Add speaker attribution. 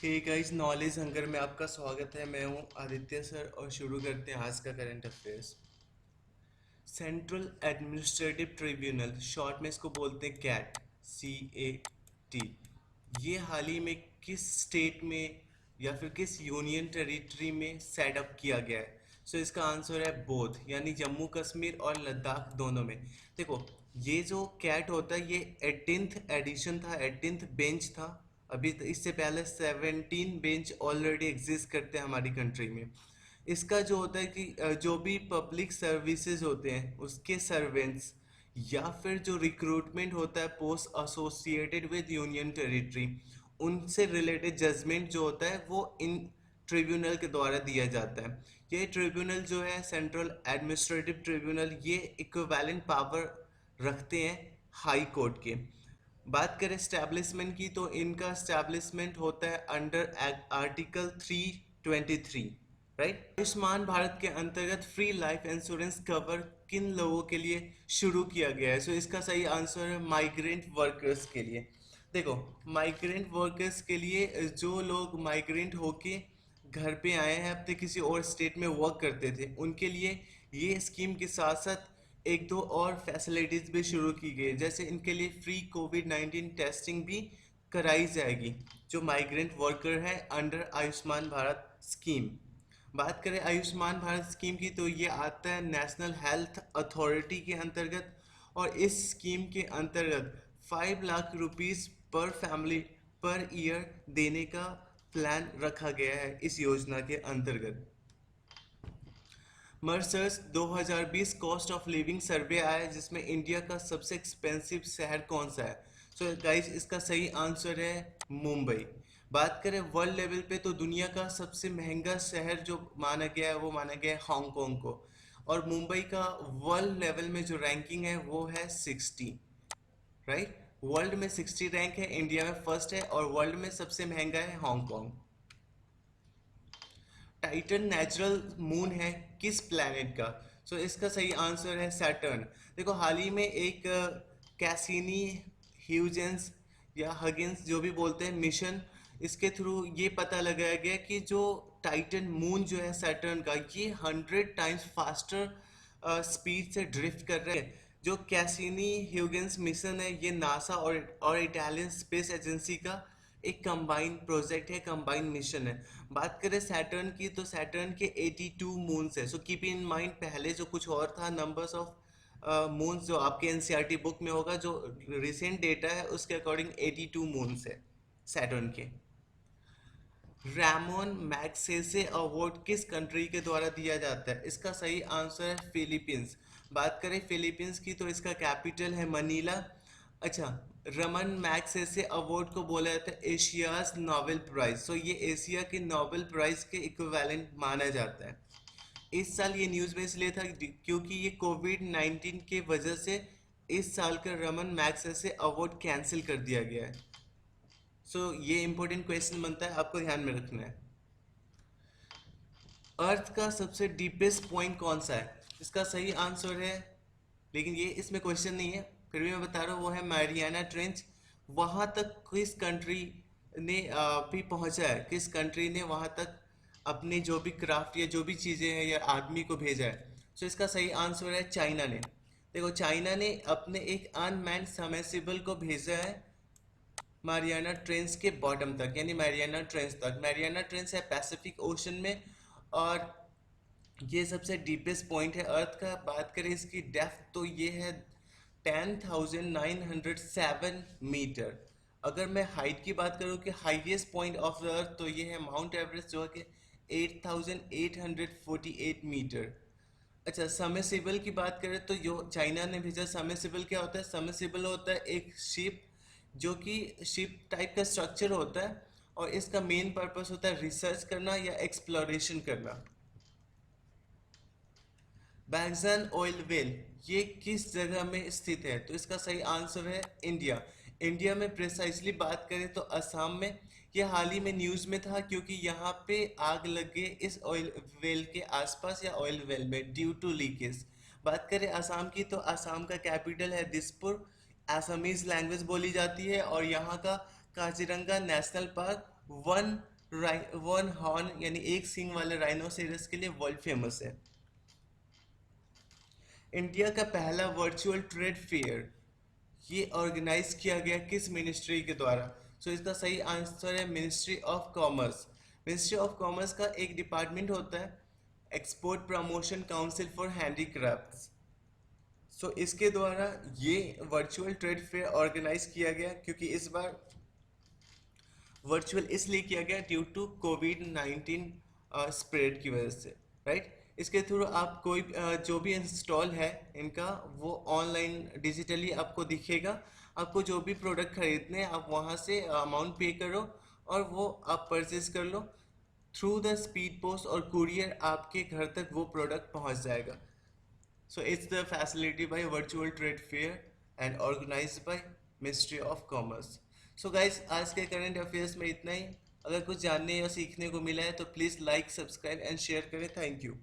Speaker 1: Hey guys, knowledge hunger में आपका स्वागत है। मैं हूं आदित्य सर और शुरू करते हैं आज का current affairs. Central administrative tribunal, short में इसको बोलते हैं कैट, CAT। ये हाल ही में किस स्टेट में या फिर किस यूनियन टेरिटरी में सेट अप किया गया है? सो इसका आंसर है बोथ, यानी जम्मू कश्मीर और लद्दाख दोनों में। देखो, ये जो कैट होता है ये 18th एडिशन था, 18th बेंच था। अभी इससे पहले 17 बेंच ऑलरेडी एग्जिस्ट करते हैं हमारी कंट्री में। इसका जो होता है कि जो भी पब्लिक सर्विसेज होते हैं उसके सर्वेंट्स या फिर जो रिक्रूटमेंट होता है post associated with union territory, उनसे रिलेटेड जजमेंट जो होता है वो इन ट्रिब्यूनल के द्वारा दिया जाता है। ये ट्रिब्यूनल जो है सेंट्रल एडमिनिस्ट्रेटिव ट्रिब्यूनल, ये इक्विवेलेंट पावर रखते हैं हाई कोर्ट के। बात करें स्टैब्लिशमेंट की, तो इनका स्टैब्लिशमेंट होता है under article 323, right. Ayushman Bharat के अंतर्गत फ्री लाइफ इंश्योरेंस कवर किन लोगों के लिए शुरू किया गया है? सो इसका सही आंसर है माइग्रेंट वर्कर्स के लिए। देखो, माइग्रेंट वर्कर्स के लिए, जो लोग माइग्रेंट होके घर पे आए हैं अपने किसी और स्टेट में वर्क करते थे, उनके लिए ये स्कीम के साथ साथ एक दो और फैसिलिटीज भी शुरू की गई, जैसे इनके लिए फ्री कोविड-19 टेस्टिंग भी कराई जाएगी जो माइग्रेंट वर्कर है अंडर आयुष्मान भारत स्कीम। बात करें आयुष्मान भारत स्कीम की, तो ये आता है नेशनल हेल्थ अथॉरिटी के अंतर्गत, और इस स्कीम के अंतर्गत 5 लाख रुपीस पर फैमिली पर ईयर देने का प्लान रखा गया है इस योजना के अंतर्गत। मर्सर्स 2020 कॉस्ट ऑफ लिविंग सर्वे आया है जिसमें इंडिया का सबसे एक्सपेंसिव शहर कौन सा है? सो गाइस, इसका सही आंसर है मुंबई। बात करें वर्ल्ड लेवल पे, तो दुनिया का सबसे महंगा शहर जो माना गया है वो माना गया है हांगकांग को, और मुंबई का वर्ल्ड लेवल में जो रैंकिंग है वो है 60, राइट। वर्ल्ड में 60 रैंक है, इंडिया में फर्स्ट है, और वर्ल्ड में सबसे महंगा है हांगकांग। टाइटन नेचुरल मून है किस प्लैनेट का? सो इसका सही आंसर है सैटर्न। देखो, हाल ही में एक कैसिनी ह्यूजेंस या हगिंस जो भी बोलते हैं मिशन, इसके थ्रू ये पता लगाया गया कि जो टाइटन मून जो है सैटर्न का, ये 100 टाइम्स फास्टर स्पीड से ड्रिफ्ट कर रहे हैं। जो कैसिनी ह्यूगेंस मिशन है ये नासा और इटालियन स्पेस एजेंसी का एक कंबाइंड प्रोजेक्ट है, कंबाइंड मिशन है। बात करें सैटर्न की, तो सैटर्न के 82 मून्स है। सो कीप इन माइंड, पहले जो कुछ और था नंबर्स ऑफ मून्स, जो आपके एनसीईआरटी बुक में होगा, जो रिसेंट डेटा है उसके अकॉर्डिंग 82 मून्स है सैटर्न के। रैमोन मैग्सेसे अवार्ड किस कंट्री के द्वारा दिया जाता है? इसका सही आंसर है फिलीपींस। बात करें फिलीपींस की, तो इसका कैपिटल है मनीला। अच्छा, रमन मैग्सेसे अवार्ड को बोला जाता है एशियाज नोबेल प्राइज। सो ये एशिया के नोबेल प्राइज के इक्विवेलेंट माना जाता है। इस साल ये न्यूज़ में इसलिए था क्योंकि ये कोविड-19 के वजह से इस साल का रमन मैग्सेसे अवार्ड कैंसिल कर दिया गया है। सो ये इंपॉर्टेंट क्वेश्चन बनता है, आपको ध्यान में रखना है। अर्थ का सबसे डीपेस्ट पॉइंट कौन सा है? इसका सही आंसर है, लेकिन ये इसमें क्वेश्चन नहीं है, फिर भी मैं बता रहा हूँ, वो है मैरियाना ट्रेंच। वहाँ तक किस कंट्री ने भी पहुँचा है, किस कंट्री ने वहाँ तक अपने जो भी क्राफ्ट या जो भी चीज़ें हैं या आदमी को भेजा है? सो इसका सही आंसर है चाइना ने। देखो, चाइना ने अपने एक अनमैन्ड सबमर्सिबल को भेजा है मैरियाना ट्रेंच के बॉटम तक, यानी मैरियाना ट्रेंच तक। मैरियाना ट्रेंच है पैसिफिक ओशन में, और ये सबसे डीपेस्ट पॉइंट है अर्थ का। बात करें इसकी डेप्थ, तो ये है 10,907 मीटर। अगर मैं हाइट की बात करूँ कि highest point of the earth, तो ये है माउंट एवरेस्ट जो है कि 8,848 मीटर। अच्छा, सबमर्सिबल की बात करें, तो जो चाइना ने भेजा सबमर्सिबल क्या होता है? सबमर्सिबल होता है एक शिप, जो कि शिप टाइप का स्ट्रक्चर होता है, और इसका मेन पर्पस होता है रिसर्च करना या एक्सप्लोरेशन करना। बैगजन ऑयल वेल ये किस जगह में स्थित है? तो इसका सही आंसर है इंडिया। इंडिया में प्रिसाइसली बात करें तो असम में। ये हाल ही में न्यूज़ में था क्योंकि यहाँ पे आग लग गई इस ऑयल वेल के आसपास या ऑयल वेल में ड्यू टू लीकेज। बात करें असम की, तो असम का कैपिटल है दिसपुर। असमीज लैंग्वेज बोली जाती है, और यहाँ का Kaziranga national park one one horn यानी एक सींग वाले राइनोसेरस के लिए वर्ल्ड फेमस है। इंडिया का पहला वर्चुअल ट्रेड फेयर ये ऑर्गेनाइज किया गया किस मिनिस्ट्री के द्वारा? सो इसका सही आंसर है ministry of commerce. Ministry of commerce का एक डिपार्टमेंट होता है export promotion council for handicrafts. So इसके द्वारा ये वर्चुअल ट्रेड फेयर ऑर्गेनाइज किया गया क्योंकि इस बार वर्चुअल इसलिए किया गया ड्यू टू कोविड-19 स्प्रेड की वजह से, राइट। इसके थ्रू आप कोई जो भी इंस्टॉल है इनका वो ऑनलाइन डिजिटली आपको दिखेगा। आपको जो भी प्रोडक्ट खरीदने हैं आप वहाँ से अमाउंट पे करो और वो आप परचेज कर लो। थ्रू द स्पीड पोस्ट और कुरियर आपके घर तक वो प्रोडक्ट पहुँच जाएगा। So it's the facility by virtual trade fair and organized by Ministry of Commerce. So guys आज के करंट अफेयर्स में इतना ही। अगर कुछ जानने या सीखने को मिला है तो please like subscribe and share करें। Thank you.